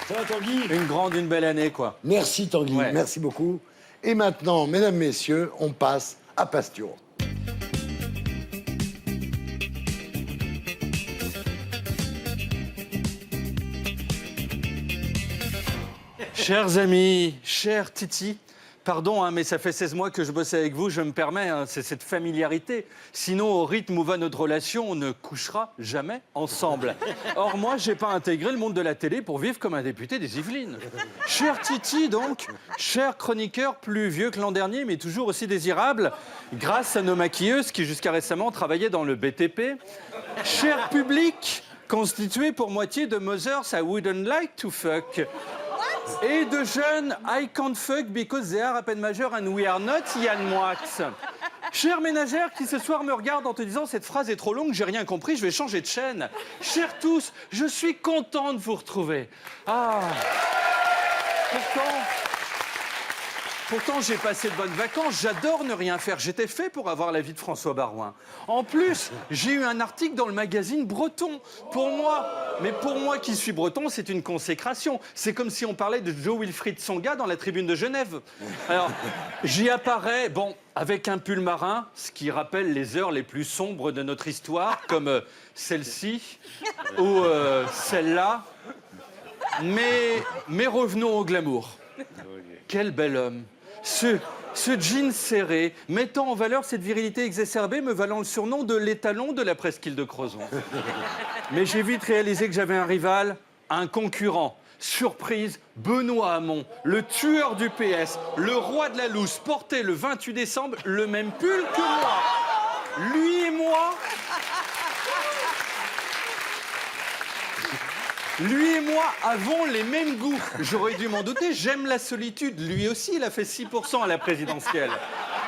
Ça va, Tanguy? Une grande, une belle année, quoi. Merci, Tanguy. Ouais. Merci beaucoup. Et maintenant, mesdames, messieurs, on passe à Pasture. Chers amis, chers Titi, pardon, hein, mais ça fait 16 mois que je bosse avec vous, je me permets, hein, c'est cette familiarité. Sinon, au rythme où va notre relation, on ne couchera jamais ensemble. Or, moi, j'ai pas intégré le monde de la télé pour vivre comme un député des Yvelines. Cher Titi, donc, cher chroniqueur, plus vieux que l'an dernier, mais toujours aussi désirable, grâce à nos maquilleuses qui, jusqu'à récemment, travaillaient dans le BTP. Cher public, constitué pour moitié de Mothers I wouldn't like to fuck. Et de jeunes I can't fuck because they are à peine majeurs and we are not Yann Moix. Chère ménagère qui ce soir me regarde en te disant cette phrase est trop longue, j'ai rien compris, je vais changer de chaîne. Chers tous, je suis content de vous retrouver. Ah, Pourtant, j'ai passé de bonnes vacances, j'adore ne rien faire. J'étais fait pour avoir la vie de François Barouin. En plus, j'ai eu un article dans le magazine Breton. Pour moi qui suis breton, c'est une consécration. C'est comme si on parlait de Joe Wilfried Tsonga dans la tribune de Genève. Alors, j'y apparais, bon, avec un pull marin, ce qui rappelle les heures les plus sombres de notre histoire, comme celle-ci ou celle-là. Mais revenons au glamour. Quel bel homme. Ce jean serré, mettant en valeur cette virilité exacerbée, me valant le surnom de l'étalon de la presqu'île de Crozon. Mais j'ai vite réalisé que j'avais un rival, un concurrent. Surprise, Benoît Hamon, le tueur du PS, le roi de la loose, portait le 28 décembre le même pull que moi. Lui et moi avons les mêmes goûts. J'aurais dû m'en douter, j'aime la solitude. Lui aussi, il a fait 6% à la présidentielle.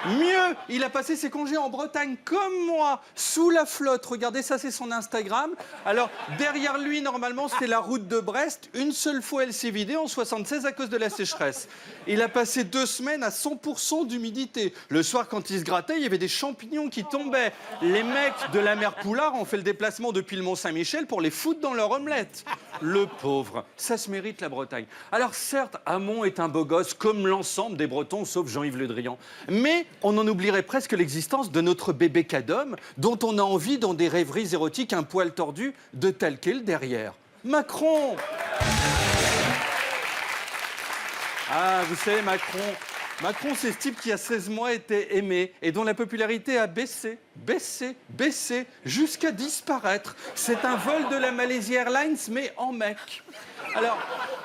Mieux, il a passé ses congés en Bretagne comme moi, sous la flotte. Regardez, ça c'est son Instagram. Alors, derrière lui, normalement, c'était la route de Brest. Une seule fois, elle s'est vidée en 76 à cause de la sécheresse. Il a passé 2 semaines à 100% d'humidité. Le soir, quand il se grattait, il y avait des champignons qui tombaient. Les mecs de la mer Poulard ont fait le déplacement depuis le Mont-Saint-Michel pour les foutre dans leur omelette. Le pauvre, ça se mérite la Bretagne. Alors certes, Hamon est un beau gosse comme l'ensemble des Bretons, sauf Jean-Yves Le Drian. Mais on en oublierait presque l'existence de notre bébé cadom, dont on a envie, dans des rêveries érotiques, un poil tordu, de talquer le derrière. Macron. Ah, vous savez, Macron, c'est ce type qui, à 16 mois, était aimé et dont la popularité a baissé, jusqu'à disparaître. C'est un vol de la Malaysia Airlines, mais en mec. Alors,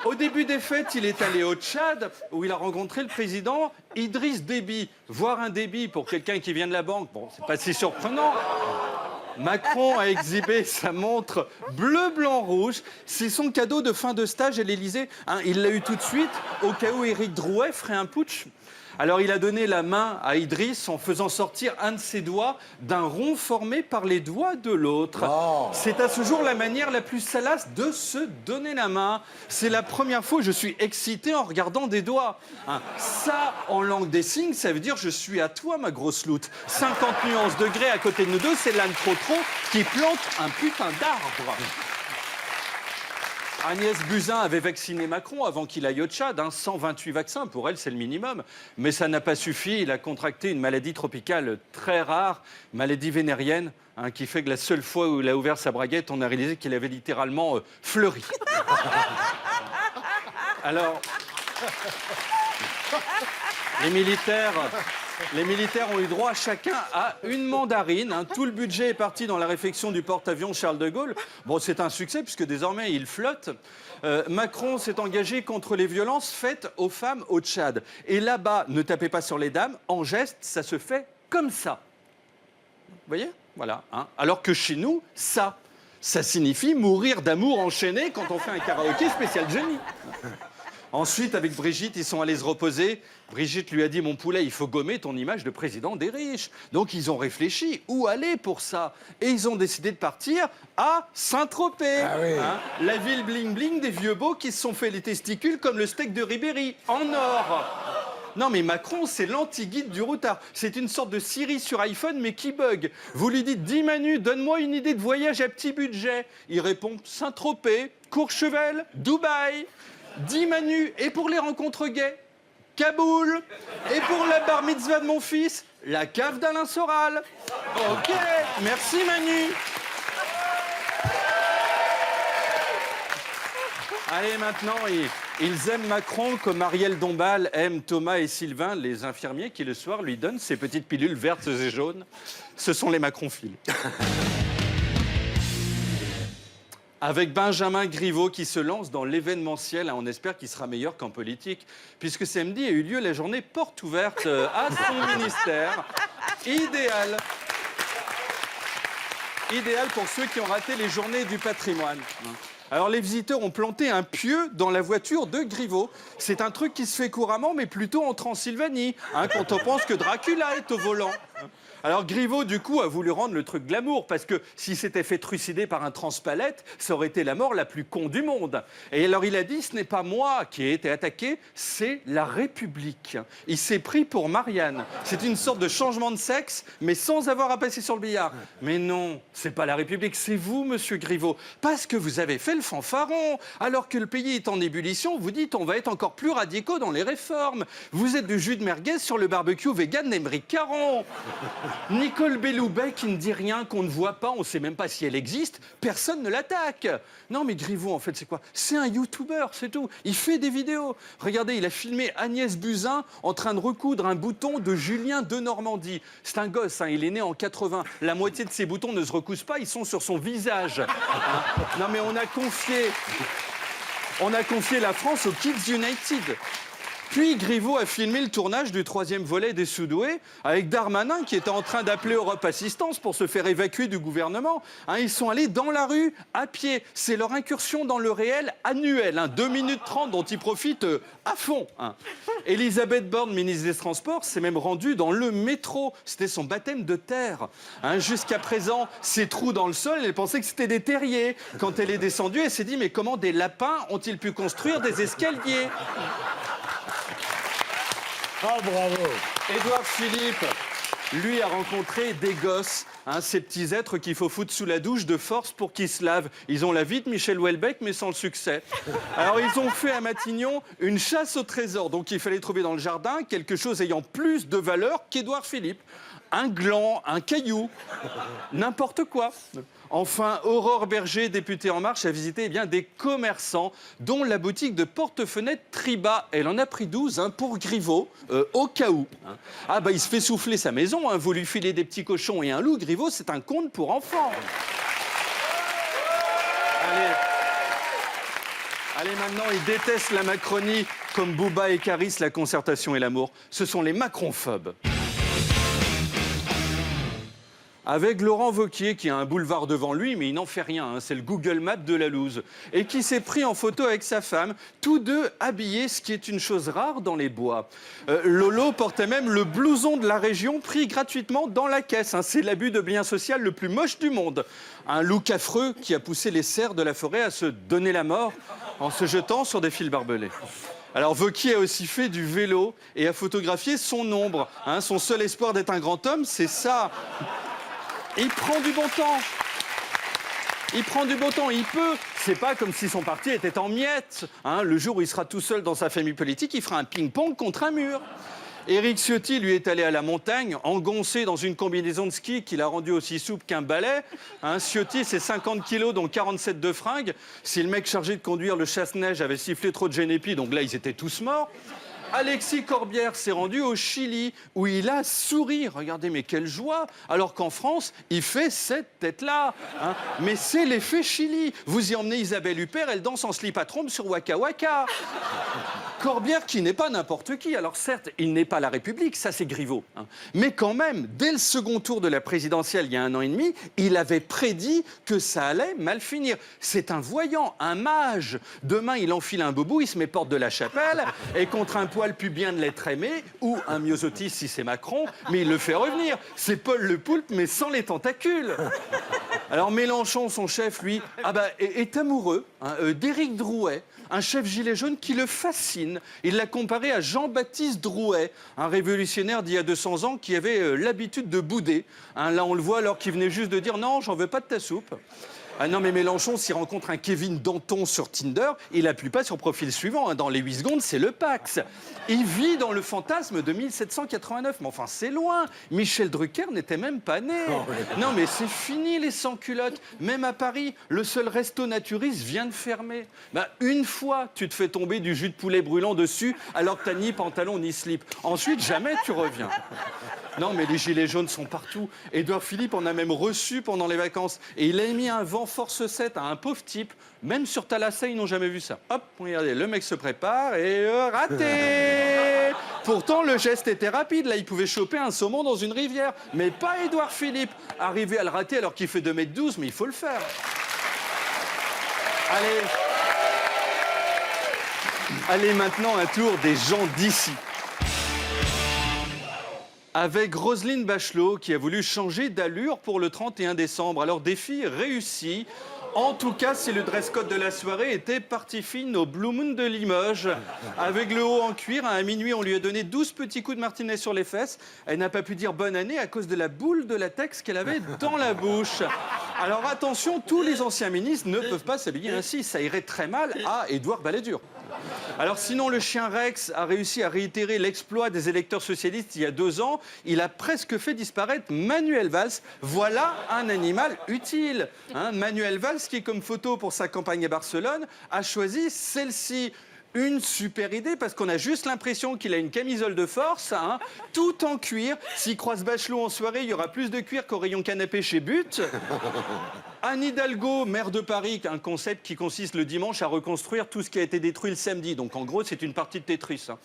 au début des fêtes, il est allé au Tchad, où il a rencontré le président Idriss Déby. Voir un Déby pour quelqu'un qui vient de la banque, bon, c'est pas si surprenant. Macron a exhibé sa montre bleu, blanc, rouge. C'est son cadeau de fin de stage à l'Élysée. Hein, il l'a eu tout de suite, au cas où Éric Drouet ferait un putsch. Alors, il a donné la main à Idriss en faisant sortir un de ses doigts d'un rond formé par les doigts de l'autre. Oh. C'est à ce jour la manière la plus salace de se donner la main. C'est la première fois que je suis excité en regardant des doigts. Hein, ça, en langue des signes, ça veut dire « je suis à toi, ma grosse loute ». 50 nuances degrés à côté de nous deux, c'est l'âne trop qui plante un putain d'arbre. Agnès Buzyn avait vacciné Macron avant qu'il aille au Tchad. 128 vaccins, pour elle, c'est le minimum. Mais ça n'a pas suffi. Il a contracté une maladie tropicale très rare, maladie vénérienne, qui fait que la seule fois où il a ouvert sa braguette, on a réalisé qu'il avait littéralement fleuri. Alors, les militaires ont eu droit chacun à une mandarine. Tout le budget est parti dans la réfection du porte-avions Charles de Gaulle. Bon, c'est un succès puisque désormais il flotte. Macron s'est engagé contre les violences faites aux femmes au Tchad. Et là-bas, ne tapez pas sur les dames. En geste, ça se fait comme ça. Vous voyez ? Voilà. Alors que chez nous, ça signifie mourir d'amour enchaîné quand on fait un karaoké spécial Jenny. Ensuite, avec Brigitte, ils sont allés se reposer. Brigitte lui a dit « Mon poulet, il faut gommer ton image de président des riches ». Donc, ils ont réfléchi. Où aller pour ça? Et ils ont décidé de partir à Saint-Tropez. Ah oui. La ville bling-bling des vieux beaux qui se sont fait les testicules comme le steak de Ribéry, en or. Non, mais Macron, c'est l'anti-guide du routard. C'est une sorte de Siri sur iPhone, mais qui bug. Vous lui dites « Dis Manu, donne-moi une idée de voyage à petit budget ». Il répond « Saint-Tropez, Courchevel, Dubaï ». dit Manu. Et pour les rencontres gays, Kaboul. Et pour la bar mitzvah de mon fils, la cave d'Alain Soral. Ok, merci Manu. Allez, maintenant, ils aiment Macron comme Ariel Dombal aime Thomas et Sylvain, les infirmiers qui, le soir, lui donnent ces petites pilules vertes et jaunes. Ce sont les macronphiles. Avec Benjamin Griveaux qui se lance dans l'événementiel, on espère qu'il sera meilleur qu'en politique, puisque samedi a eu lieu la journée porte ouverte à son ministère. Idéal. Idéal pour ceux qui ont raté les journées du patrimoine. Alors, les visiteurs ont planté un pieu dans la voiture de Griveaux. C'est un truc qui se fait couramment, mais plutôt en Transylvanie, quand on pense que Dracula est au volant. Alors, Griveaux, du coup, a voulu rendre le truc glamour, parce que s'il s'était fait trucider par un transpalette, ça aurait été la mort la plus con du monde. Et alors, il a dit, ce n'est pas moi qui ai été attaqué, c'est la République. Il s'est pris pour Marianne. C'est une sorte de changement de sexe, mais sans avoir à passer sur le billard. Mais non, c'est pas la République, c'est vous, monsieur Griveaux, parce que vous avez fait le fanfaron. Alors que le pays est en ébullition, vous dites, on va être encore plus radicaux dans les réformes. Vous êtes du jus de merguez sur le barbecue vegan d'Émeric Caron. Nicole Belloubet qui ne dit rien, qu'on ne voit pas, on ne sait même pas si elle existe, personne ne l'attaque. Non mais Griveaux, en fait, c'est quoi? C'est un youtubeur, c'est tout. Il fait des vidéos. Regardez, il a filmé Agnès Buzyn en train de recoudre un bouton de Julien de Normandie. C'est un gosse, il est né en 80. La moitié de ses boutons ne se recousent pas, ils sont sur son visage. Non mais on a confié la France aux Kids United. Puis Griveaux a filmé le tournage du 3e volet des Soudoués avec Darmanin qui était en train d'appeler Europe Assistance pour se faire évacuer du gouvernement. Ils sont allés dans la rue à pied. C'est leur incursion dans le réel annuel. 2 minutes 30 dont ils profitent à fond. Elisabeth Borne, ministre des Transports, s'est même rendue dans le métro. C'était son baptême de terre. Jusqu'à présent, ces trous dans le sol, elle pensait que c'était des terriers. Quand elle est descendue, elle s'est dit mais comment des lapins ont-ils pu construire des escaliers ? Ah, bravo. Édouard Philippe, lui, a rencontré des gosses, ces petits êtres qu'il faut foutre sous la douche de force pour qu'ils se lavent. Ils ont la vie de Michel Houellebecq, mais sans le succès. Alors, ils ont fait à Matignon une chasse au trésor. Donc, il fallait trouver dans le jardin quelque chose ayant plus de valeur qu'Édouard Philippe. Un gland, un caillou, n'importe quoi. Enfin, Aurore Berger, députée En Marche, a visité des commerçants, dont la boutique de porte-fenêtres Triba. Elle en a pris 12 pour Griveaux, au cas où. Il se fait souffler sa maison, vous lui filez des petits cochons et un loup, Griveaux, c'est un conte pour enfants. Allez, maintenant, ils détestent la Macronie, comme Bouba et Caris, la concertation et l'amour. Ce sont les macronphobes. Avec Laurent Wauquiez, qui a un boulevard devant lui, mais il n'en fait rien, c'est le Google Maps de la loose, et qui s'est pris en photo avec sa femme, tous deux habillés, ce qui est une chose rare dans les bois. Lolo portait même le blouson de la région pris gratuitement dans la caisse. C'est l'abus de bien social le plus moche du monde. Un look affreux qui a poussé les cerfs de la forêt à se donner la mort en se jetant sur des fils barbelés. Alors, Wauquiez a aussi fait du vélo et a photographié son ombre. Son seul espoir d'être un grand homme, c'est ça. Il prend du bon temps. Il peut. C'est pas comme si son parti était en miettes. Le jour où il sera tout seul dans sa famille politique, il fera un ping-pong contre un mur. Éric Ciotti, lui, est allé à la montagne, engoncé dans une combinaison de ski qu'il a rendue aussi souple qu'un balai. Ciotti, c'est 50 kilos, dont 47 de fringues. Si le mec chargé de conduire le chasse-neige avait sifflé trop de génépi, donc là, ils étaient tous morts. Alexis Corbière s'est rendu au Chili, où il a souri. Regardez, mais quelle joie! Alors qu'en France, il fait cette tête-là. Mais c'est l'effet Chili. Vous y emmenez Isabelle Huppert, elle danse en slip à trompe sur Waka Waka. Corbière qui n'est pas n'importe qui. Alors certes, il n'est pas la République, ça c'est Griveaux. Mais quand même, dès le second tour de la présidentielle, il y a 1 an et demi, il avait prédit que ça allait mal finir. C'est un voyant, un mage. Demain, il enfile un boubou, il se met porte de la chapelle, et contre un poil pubien de l'être aimé, ou un myosotis si c'est Macron, mais il le fait revenir. C'est Paul le poulpe, mais sans les tentacules. Alors Mélenchon, son chef, lui, est amoureux d'Éric Drouet, un chef gilet jaune qui le fascine. Il l'a comparé à Jean-Baptiste Drouet, un révolutionnaire d'il y a 200 ans qui avait l'habitude de bouder. Là, on le voit alors qu'il venait juste de dire « Non, j'en veux pas de ta soupe ». Ah non, mais Mélenchon, s'il rencontre un Kevin Danton sur Tinder, il appuie pas sur profil suivant. Hein. Dans les 8 secondes, c'est le Pax. Il vit dans le fantasme de 1789. Mais enfin, c'est loin. Michel Drucker n'était même pas né. Non, mais c'est fini, les sans-culottes. Même à Paris, le seul resto naturiste vient de fermer. Bah, une fois, tu te fais tomber du jus de poulet brûlant dessus, alors que t'as ni pantalon ni slip. Ensuite, jamais tu reviens. Non, mais les gilets jaunes sont partout. Édouard Philippe en a même reçu pendant les vacances. Et il a émis un vent force 7 à un pauvre type. Même sur Thalassa, ils n'ont jamais vu ça. Hop, regardez, le mec se prépare et raté. Pourtant, le geste était rapide. Là, il pouvait choper un saumon dans une rivière. Mais pas Édouard Philippe. Arrivé à le rater alors qu'il fait 2,12 m, mais il faut le faire. Allez, maintenant, un tour des gens d'ici. Avec Roselyne Bachelot, qui a voulu changer d'allure pour le 31 décembre. Alors, défi réussi. En tout cas, si le dress code de la soirée était partie fine au Blue Moon de Limoges. Avec le haut en cuir, à minuit, on lui a donné 12 petits coups de martinet sur les fesses. Elle n'a pas pu dire bonne année à cause de la boule de latex qu'elle avait dans la bouche. Alors attention, tous les anciens ministres ne peuvent pas s'habiller ainsi. Ça irait très mal à Édouard Balladur. Alors sinon, le chien Rex a réussi à réitérer l'exploit des électeurs socialistes il y a 2 ans. Il a presque fait disparaître Manuel Valls. Voilà un animal utile. Hein, Manuel Valls, qui comme photo pour sa campagne à Barcelone, a choisi celle-ci. Une super idée parce qu'on a juste l'impression qu'il a une camisole de force, hein, tout en cuir. S'il croise Bachelot en soirée, il y aura plus de cuir qu'au rayon canapé chez But. Anne Hidalgo, maire de Paris, un concept qui consiste le dimanche à reconstruire tout ce qui a été détruit le samedi. Donc en gros, c'est une partie de Tetris. Hein.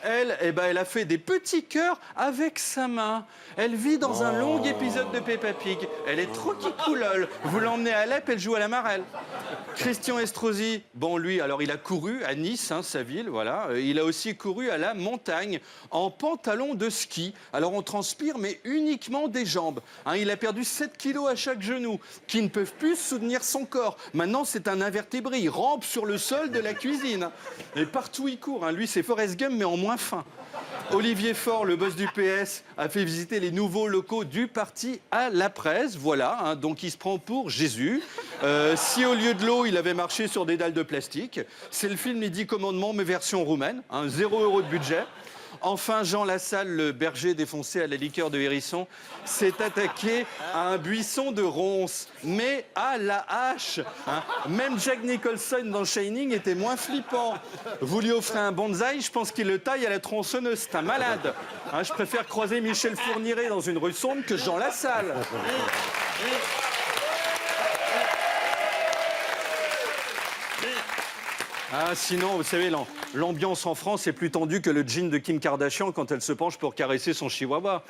Elle, elle a fait des petits cœurs avec sa main. Elle vit dans un long épisode de Peppa Pig. Elle est trop kikoulole. Vous l'emmenez à Alep, elle joue à la marelle. Christian Estrosi, bon lui, alors il a couru à Nice, hein, sa ville, voilà. Il a aussi couru à la montagne en pantalon de ski. Alors on transpire, mais uniquement des jambes. Hein, il a perdu 7 kilos à chaque genou, qui ne peuvent plus soutenir son corps. Maintenant, c'est un invertébré. Il rampe sur le sol de la cuisine. Et partout, il court. Hein. Lui, c'est Forrest Gump, mais en moins fin. Olivier Faure, le boss du PS, a fait visiter les nouveaux locaux du parti à la presse. Voilà, hein, donc il se prend pour Jésus. Si au lieu de l'eau, il avait marché sur des dalles de plastique, c'est le film Les 10 commandements, mais version roumaine. Hein, 0 € de budget. Enfin, Jean Lassalle, le berger défoncé à la liqueur de Hérisson, s'est attaqué à un buisson de ronces, mais à la hache. Hein. Même Jack Nicholson dans Shining était moins flippant. Vous lui offrez un bonsaï, je pense qu'il le taille à la tronçonneuse. C'est un malade. Hein, je préfère croiser Michel Fourniret dans une rue sombre que Jean Lassalle. Ah, sinon, vous savez, l'ambiance en France est plus tendue que le jean de Kim Kardashian quand elle se penche pour caresser son chihuahua.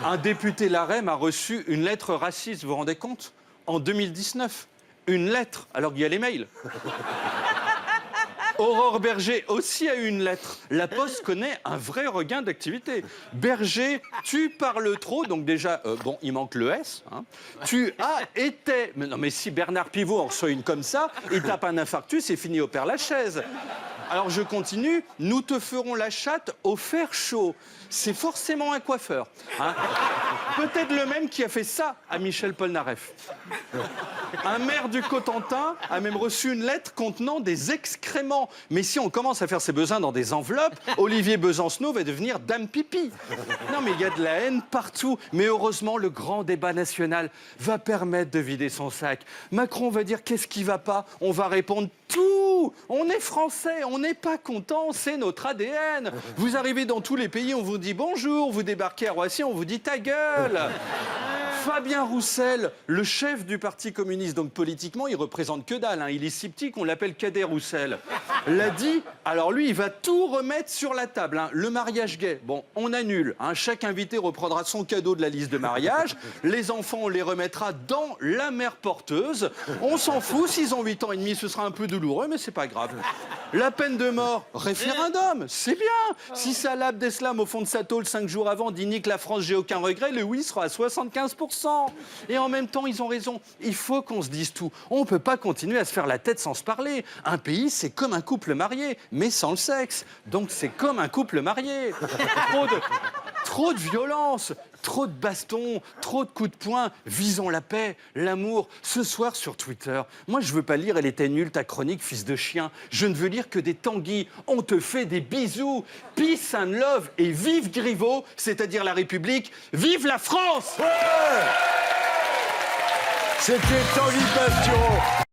Un député LaREM a reçu une lettre raciste, vous vous rendez compte? En 2019. Une lettre, alors qu'il y a les mails. Aurore Berger aussi a eu une lettre. La Poste connaît un vrai regain d'activité. Berger, tu parles trop, donc déjà, bon, il manque le S. Hein. Tu as été... Mais non, mais si Bernard Pivot en reçoit une comme ça, il tape un infarctus et finit au Père-Lachaise. Alors je continue, nous te ferons la chatte au fer chaud. C'est forcément un coiffeur. Hein. Peut-être le même qui a fait ça à Michel Polnareff. Un maire du Cotentin a même reçu une lettre contenant des excréments. Mais si on commence à faire ses besoins dans des enveloppes, Olivier Besancenot va devenir Dame Pipi. Non mais il y a de la haine partout. Mais heureusement, le grand débat national va permettre de vider son sac. Macron va dire qu'est-ce qui va pas? On va répondre tout. On est français, on n'est pas content, c'est notre ADN. Vous arrivez dans tous les pays, on vous dit bonjour, vous débarquez à Roissy, on vous dit ta gueule. Fabien Roussel, le chef du Parti communiste, donc politiquement, il représente que dalle. Hein. Il est si petit qu'on l'appelle Cadet Roussel. L'a dit, alors lui, il va tout remettre sur la table. Hein. Le mariage gay, bon, on annule. Hein. Chaque invité reprendra son cadeau de la liste de mariage. Les enfants, on les remettra dans la mère porteuse. On s'en fout, s'ils ont 8 ans et demi, ce sera un peu douloureux, mais c'est pas grave. La peine de mort, référendum, c'est bien. Si Salah Abdeslam, au fond de sa tôle, 5 jours avant, dit nique la France, j'ai aucun regret, le oui sera à 75%. Et en même temps, ils ont raison. Il faut qu'on se dise tout. On ne peut pas continuer à se faire la tête sans se parler. Un pays, c'est comme un couple marié, mais sans le sexe. Donc c'est comme un couple marié. Trop de violence, trop de bastons, trop de coups de poing. Visons la paix, l'amour. Ce soir sur Twitter, moi je veux pas lire Elle était nulle ta chronique, fils de chien. Je ne veux lire que des tanguis. On te fait des bisous. Peace and love et vive Griveaux, c'est-à-dire la République. Vive la France! C'était Tanguy Pastureau.